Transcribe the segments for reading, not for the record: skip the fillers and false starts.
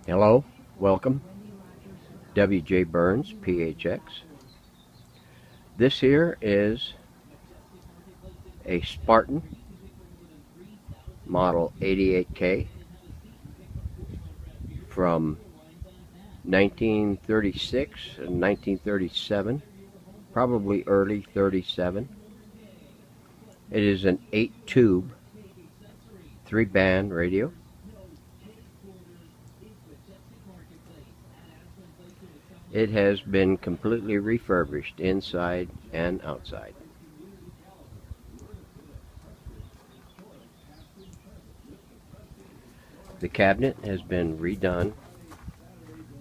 Hello, welcome, W.J. Burns, PHX. This here is a Sparton Model 88K from 1936 and 1937, probably early 37. It is an 8-tube, 3-band radio. It has been completely refurbished inside and outside. The cabinet has been redone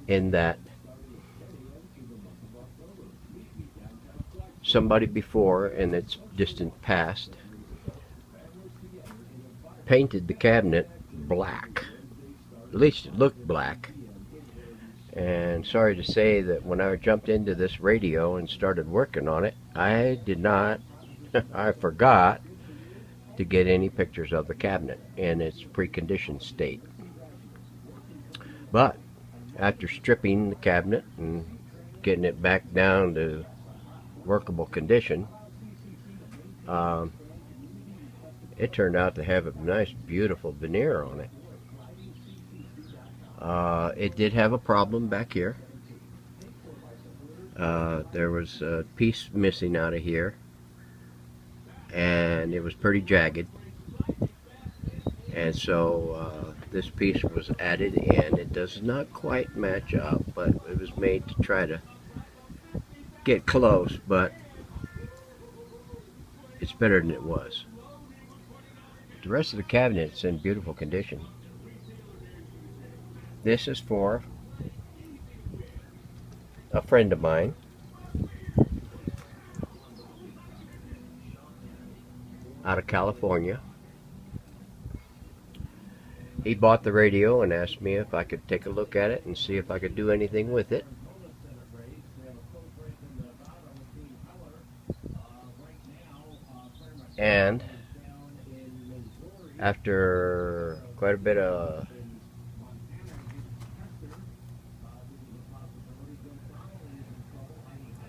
in that somebody before in its distant past painted the cabinet black. At least it looked black. And sorry to say that when I jumped into this radio and started working on it, I forgot to get any pictures of the cabinet in its preconditioned state. But after stripping the cabinet and getting it back down to workable condition, it turned out to have a nice, beautiful veneer on it. It did have a problem back here. There was a piece missing out of here, and it was pretty jagged. And so this piece was added in. It does not quite match up, but it was made to try to get close, but it's better than it was. The rest of the cabinet's in beautiful condition. This is for a friend of mine. Out of California. He bought the radio and asked me if I could take a look at it and see if I could do anything with it. And after quite a bit of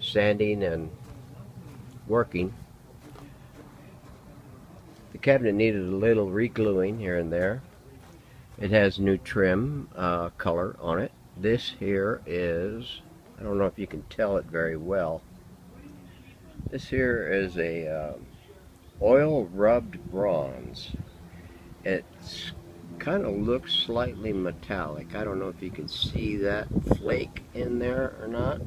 sanding and working, the cabinet needed a little re-gluing here and there. It has new trim color on it. This here is, I don't know if you can tell it very well, this here is a oil rubbed bronze. It kind of looks slightly metallic. I don't know if you can see that flake in there or not.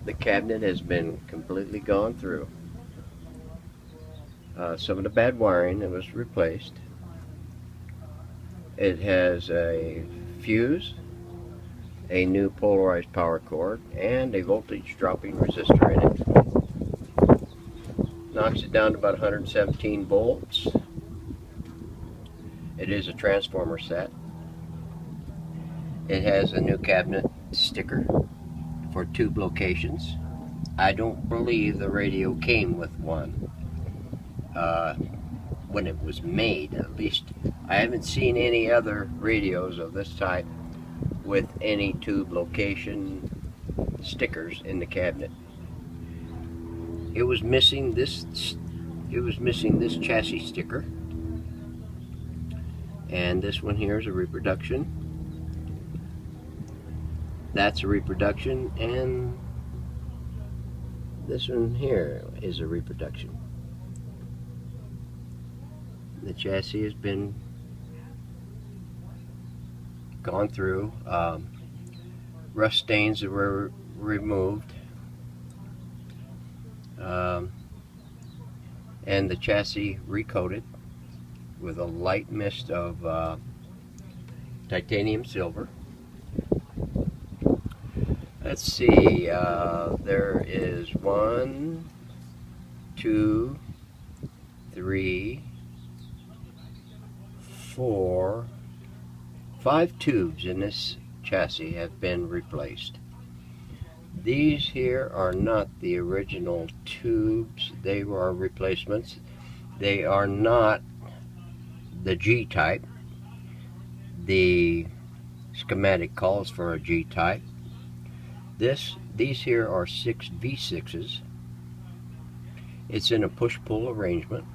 The cabinet has been completely gone through. Some of the bad wiring that was replaced. It has a fuse, a new polarized power cord, and a voltage dropping resistor in it. Knocks it down to about 117 volts. It is a transformer set. It has a new cabinet sticker for tube locations. I don't believe the radio came with one when it was made. At least I haven't seen any other radios of this type with any tube location stickers in the cabinet. It was missing this chassis sticker, and this one here is a reproduction. That's a reproduction, and this one here is a reproduction. The chassis has been gone through. Rust stains that were removed, and the chassis recoated with a light mist of titanium silver. Let's see, there is 1, 2, 3, 4, 5 tubes in this chassis have been replaced. These here are not the original tubes, they were replacements. They are not the G type. The schematic calls for a G type. These here are 6 V6s. It's in a push-pull arrangement.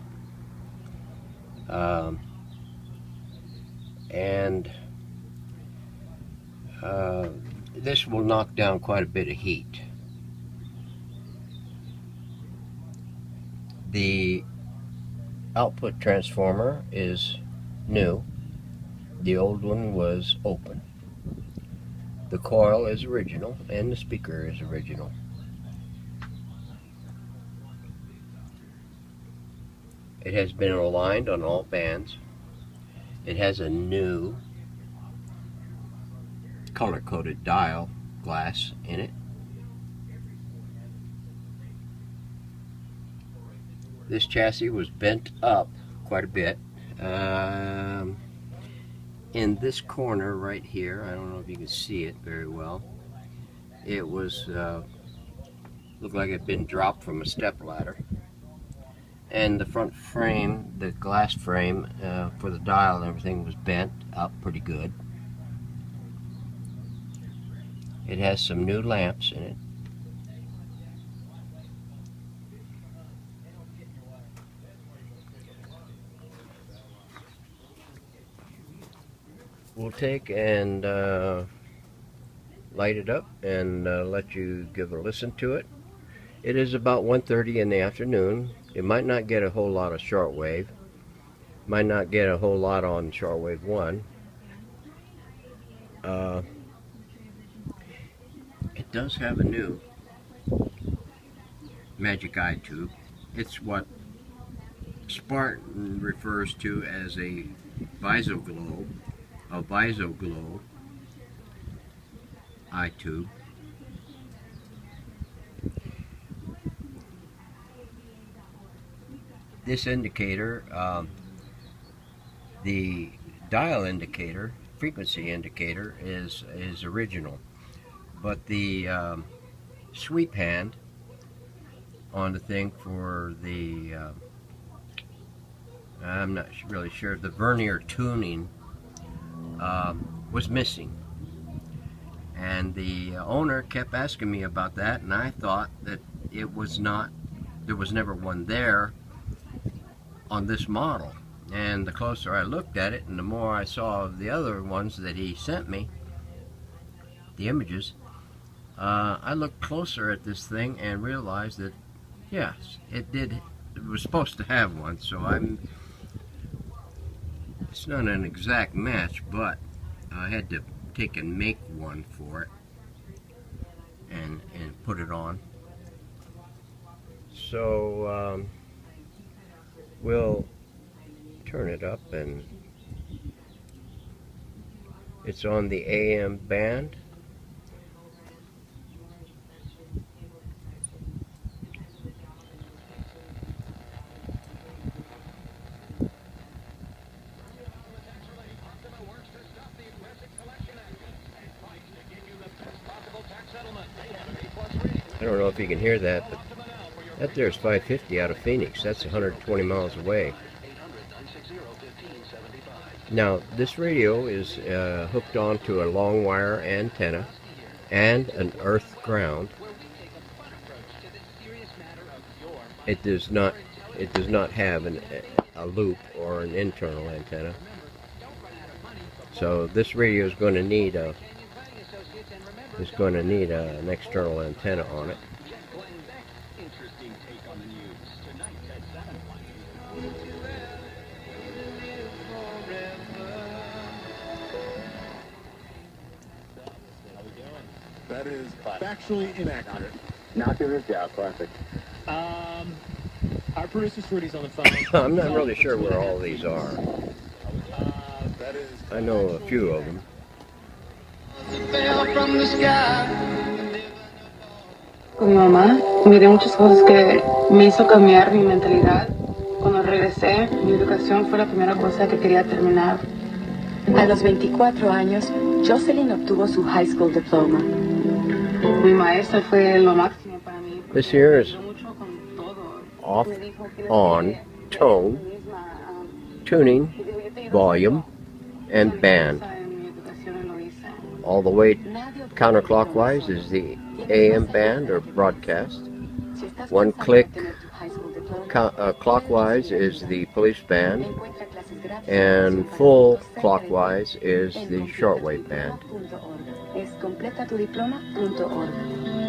This will knock down quite a bit of heat. The output transformer is new. The old one was open. The coil is original and the speaker is original. It has been aligned on all bands. It has a new color-coded dial glass in it. This chassis was bent up quite a bit. In this corner right here, I don't know if you can see it very well, it was looked like it had been dropped from a step ladder. And the front frame, the glass frame for the dial and everything was bent up pretty good. It has some new lamps in it. We'll take and light it up and let you give a listen to it. It is about 1:30 in the afternoon. It might not get a whole lot of shortwave. Might not get a whole lot on shortwave 1. It does have a new magic eye tube. It's what Sparton refers to as a visoglow eye tube. This indicator, the dial indicator, frequency indicator is original, but the sweep hand on the thing for the I'm not really sure, the vernier tuning was missing, and the owner kept asking me about that, and I thought that it was not, there was never one there on this model. And the closer I looked at it and the more I saw of the other ones that he sent me, the images, I looked closer at this thing and realized that yes, it was supposed to have one. So it's not an exact match, but I had to take and make one for it and put it on. So we'll turn it up, and it's on the AM band. I don't know if you can hear that, but that there's 550 out of Phoenix. That's 120 miles away. Now, this radio is hooked onto a long wire antenna and an earth ground. It does not have a loop or an internal antenna. So this radio is going to need an external antenna on it. That is factually inaccurate. Knock it down, classic. Our producer Trudy's on the phone. I'm not really sure where all these are. I know a few of them. Con mi mamá miré muchas cosas que me hizo cambiar mi mentalidad. Cuando regresé, mi educación fue la primera cosa que quería terminar. A los 24 años, Jocelyn obtuvo su high school diploma. Mi maestra fue lo máximo para mí. This here is off, on, tone, tuning, volume, and band. All the way counterclockwise is the AM band or broadcast. One click clockwise is the police band, and full clockwise is the shortwave band.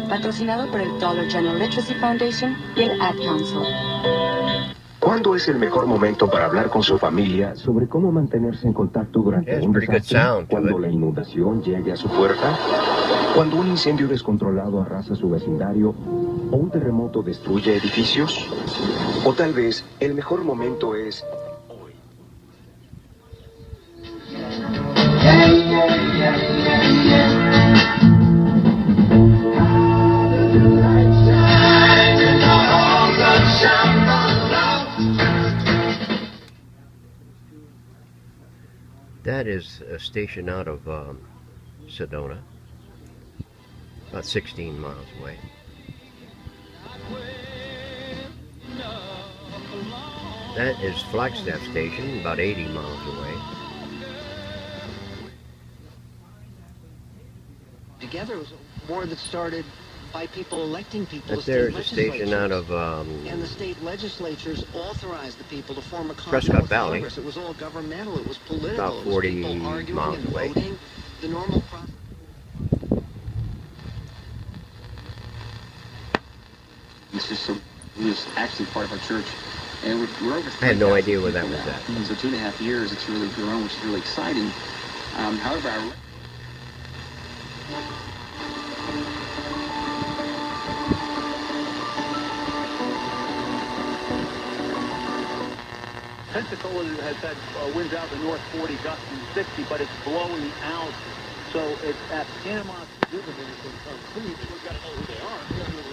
Patrocinado por el Dollar General Literacy Foundation y el Ad Council. ¿Cuándo es el mejor momento para hablar con su familia sobre cómo mantenerse en contacto durante un desastre? ¿Cuando la inundación llegue a su puerta? ¿Cuando un incendio descontrolado arrasa su vecindario? ¿O un terremoto destruye edificios? O tal vez el mejor momento es hoy. That is a station out of Sedona, about 16 miles away. That is Flagstaff Station, about 80 miles away. Together, it was a war that started by people electing people. But there's a station out of and the state legislatures authorized the people to form a Prescott Valley. Congress. It was all governmental. It was political. About 40 miles away. Voting, the normal process. He was actually part of our church, and we're over. I had no idea where that was at. So 2.5 years, it's really grown, which is really exciting. However, Pensacola has had winds out the north 40, gusting 60, but it's blowing out. So it's at Panama. We've got to know who they are. We don't know who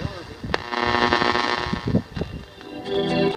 they are.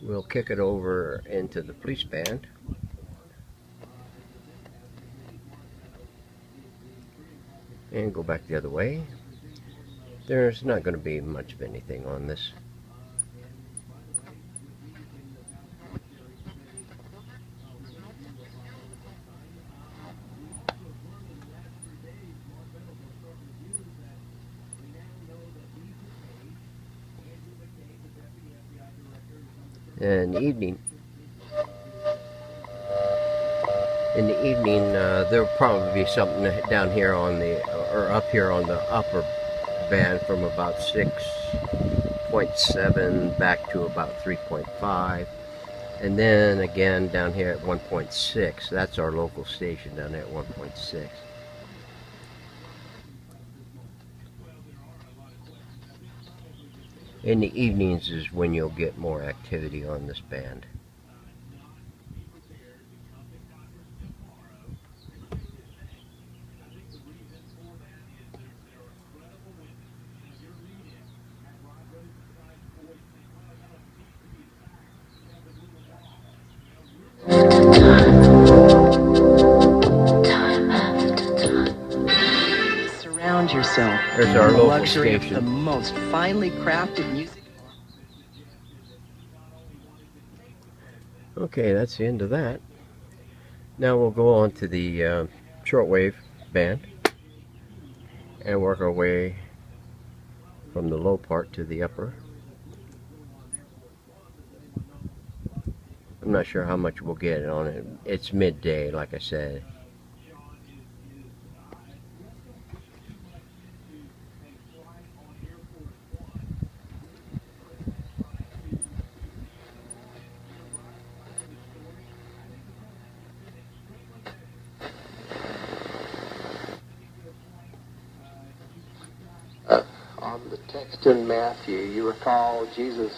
We'll kick it over into the police band. And go back the other way. There's not going to be much of anything on this. In the evening, there'll probably be something down here on the, or up here on the upper band from about 6.7 back to about 3.5, and then again down here at 1.6. That's our local station down there at 1.6. In the evenings is when you'll get more activity on this band. Surround yourself. There's our local luxury station. of the most finely crafted music. Okay, that's the end of that. Now we'll go on to the shortwave band and work our way from the low part to the upper. I'm not sure how much we'll get on it. It's midday, like I said. the text in Matthew, you recall Jesus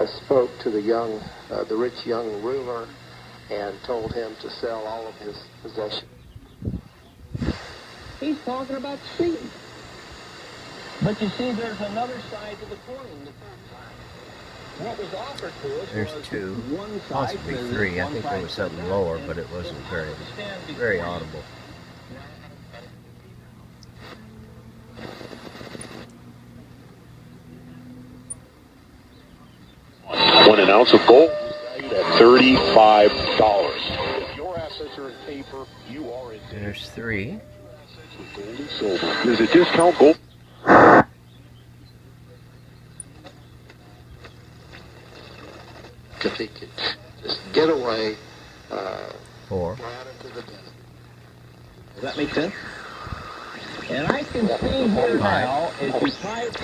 spoke to the rich young ruler and told him to sell all of his possessions. He's talking about speed. But you see, there's another side to the coin. What was offered to us There's was two, one side, possibly three. I think there was something lower, but it wasn't very audible. One ounce of gold at $35. If your assets are in paper, you are in. There's three. Gold and silver. Visit Discount Gold. If he could just get away, Four. right into the desert. Does that make sense? And I can see here now, if you type...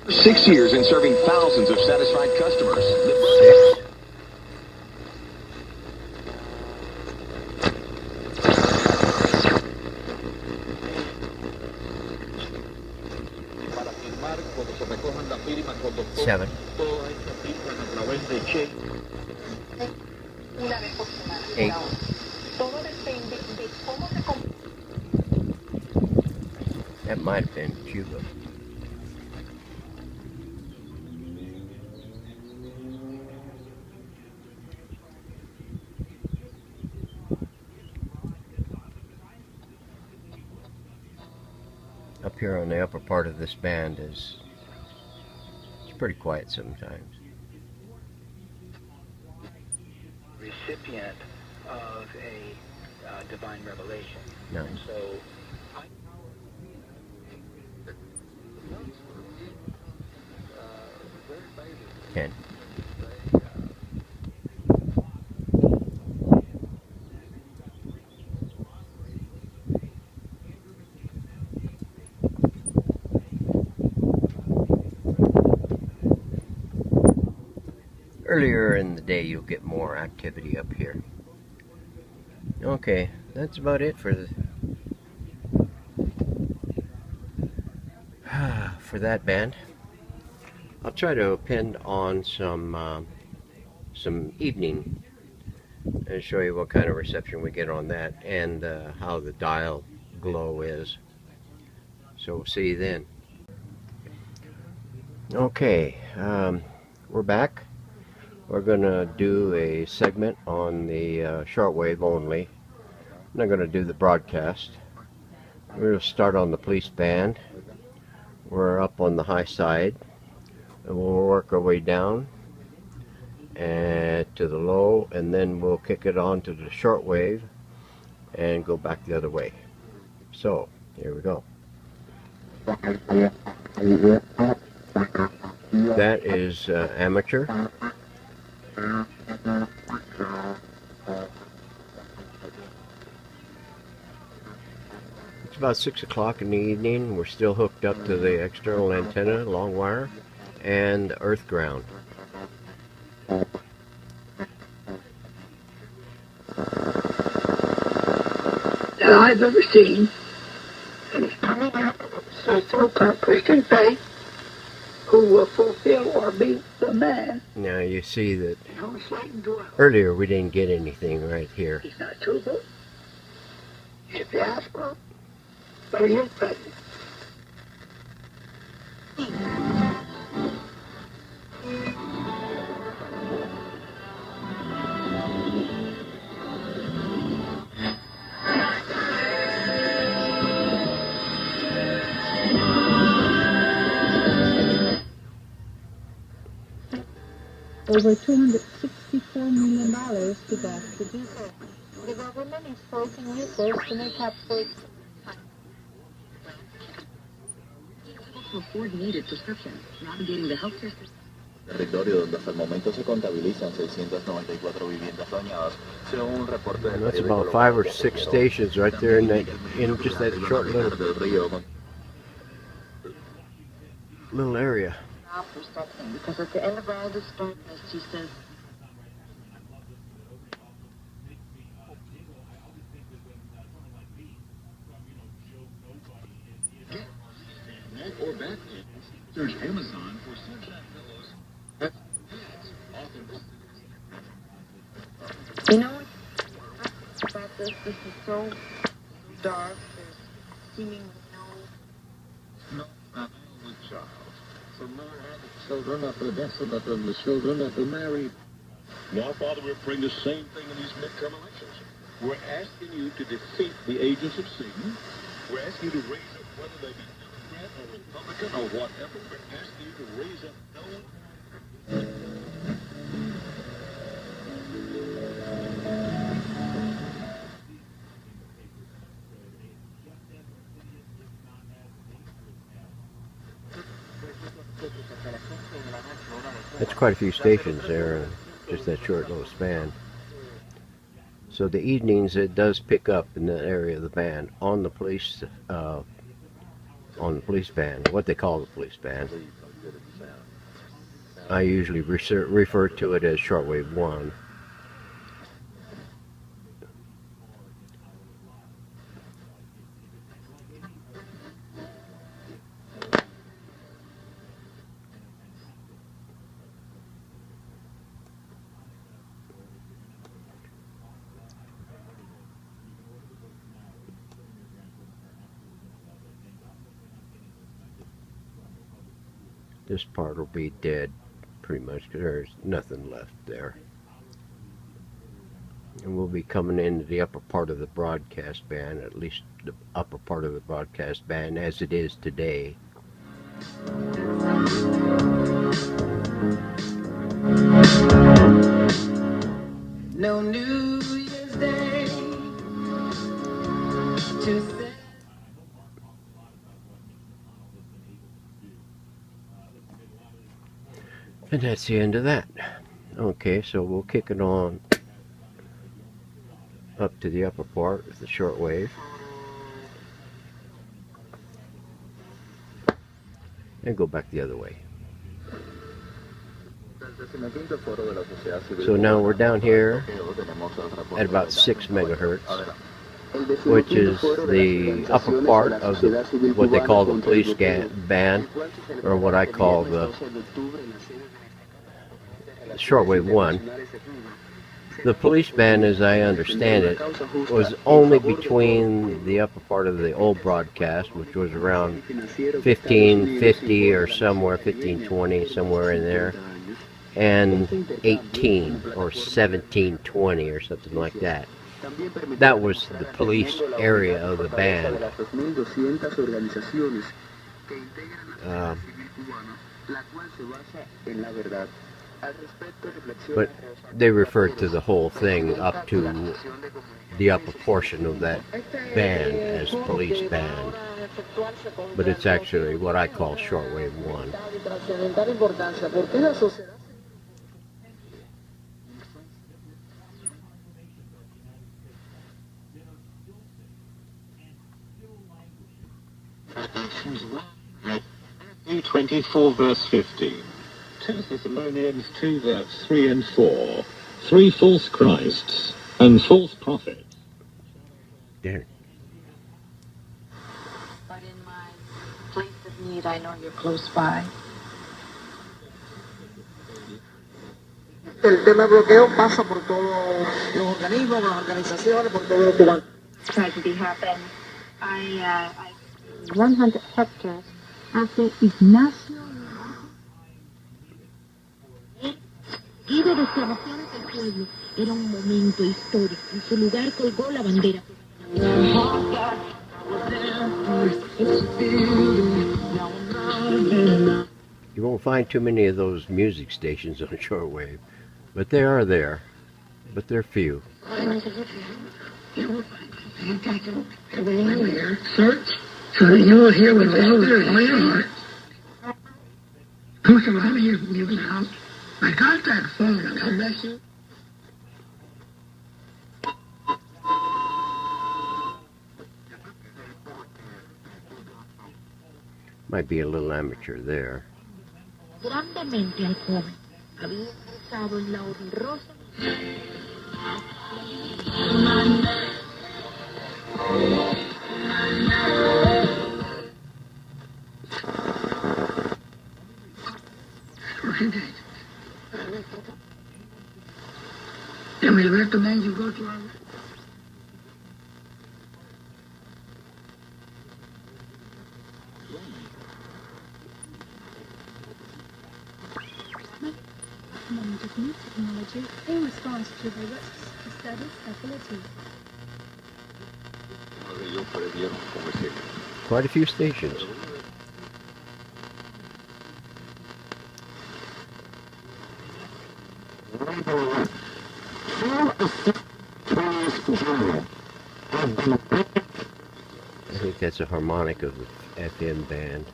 6 years in serving thousands of satisfied customers. Six. Seven. Eight. That might have been Cuba. Up here on the upper part of this band it's pretty quiet sometimes. Recipient of a divine revelation. Nice. So, 10. Earlier in the day you'll get more activity up here. Okay, that's about it for that band. I'll try to append on some evening and show you what kind of reception we get on that, and how the dial glow is. So we'll see you then. Okay, we're back. We're gonna do a segment on the shortwave only. I'm not gonna do the broadcast. We're gonna start on the police band. We're up on the high side, and we'll work our way down and to the low, and then we'll kick it on to the shortwave and go back the other way. So here we go. That is amateur. It's about 6 o'clock in the evening. We're still hooked up to the external antenna, long wire, and the earth ground. That I've ever seen. And it's coming out of a Christian faith who will fulfill or be the man. Now you see that earlier we didn't get anything right here. He's not truthful. He's a fiasco. But he is present. Over $264 million to gas producer. The government is forcing users to make up for its afford needed prescriptions, navigating the healthcare system. Territorio donde hasta el momento se contabilizan 694 viviendas dañadas, según un reporte del That's about 5 or 6 stations right there in just that short little area. Because at the end of all this darkness, he says, or back pains, search Amazon for sunshine pillows. That's often. You know what about this? This is so dark. There's seemingly No, not only child. So more are the children of the desolate and the children of the married. Now, Father, we're praying the same thing in these midterm elections. We're asking you to defeat the agents of Satan. We're asking you to raise up, whether they be Democrat or Republican or whatever, we're asking you to raise up That's quite a few stations there in just that short little span. So the evenings it does pick up in that area of the band on the police band, what they call the police band. I usually refer to it as shortwave 1. This part will be dead pretty much because there's nothing left there. And we'll be coming into the upper part of the broadcast band, at least the upper part of the broadcast band as it is today. no New Year's Day to say. And that's the end of that. Okay, so we'll kick it on up to the upper part of the shortwave. And go back the other way. So now we're down here at about 6 megahertz, which is the upper part of what they call the police band, or what I call the shortwave 1. The police band, as I understand it, was only between the upper part of the old broadcast, which was around 1550 or somewhere, 1520, somewhere in there, and 18 or 1720 or something like that. That was the police area of the band. But they referred to the whole thing up to the upper portion of that band as police band. But it's actually what I call shortwave 1. Matthew 24 verse 15. 2 Thessalonians 2 verse 3 and 4. 3 false Christs and false prophets. There. But in my place of need, I know you're close by. El tema de bloqueo pasa por todos los organismos, las organizaciones, por todo lo cubano. Tragedy happened. I 100 hectares hace Ignacio y de desterración del pueblo. Era un momento histórico. En su lugar colgó la bandera. You won't find too many of those music stations on shortwave, but they are there, but they're few. Search so that you will hear with all your heart. Who can I hear from you now? I got that phone. God bless you. Might be a little amateur there. Grandemente al joven. Había estado en la honrosa. Tell me the rest of the names you go to already. Of new technology in response to the risks to study stability. Quite a few stations. I think that's a harmonic of the FM band.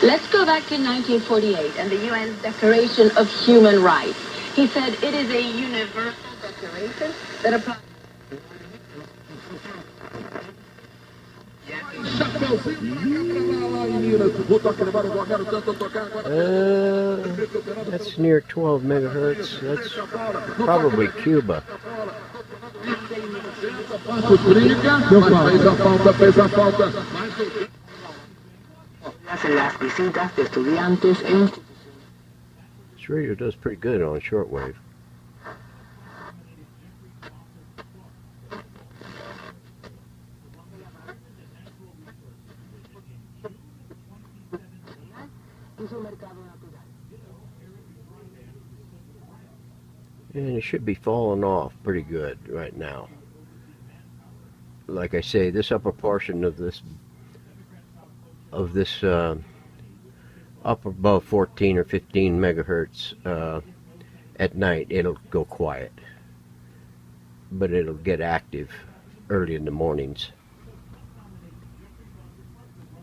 Let's go back to 1948 and the UN's Declaration of Human Rights. He said it is a universal declaration that applies. That's near 12 megahertz. That's probably Cuba. This radio does pretty good on shortwave. And it should be falling off pretty good right now. Like I say, this upper portion of this up above 14 or 15 megahertz at night, it'll go quiet, but it'll get active early in the mornings.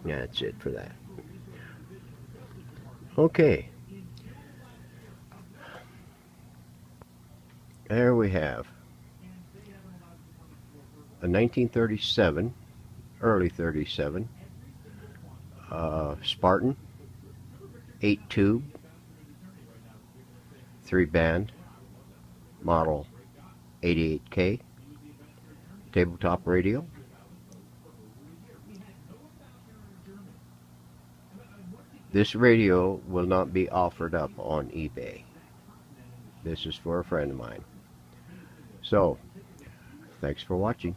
Yeah, that's it for that. Okay, there we have a 1937, early 37 Sparton 8-tube 3-band model 88K tabletop radio. This radio will not be offered up on eBay. This is for a friend of mine. So, thanks for watching.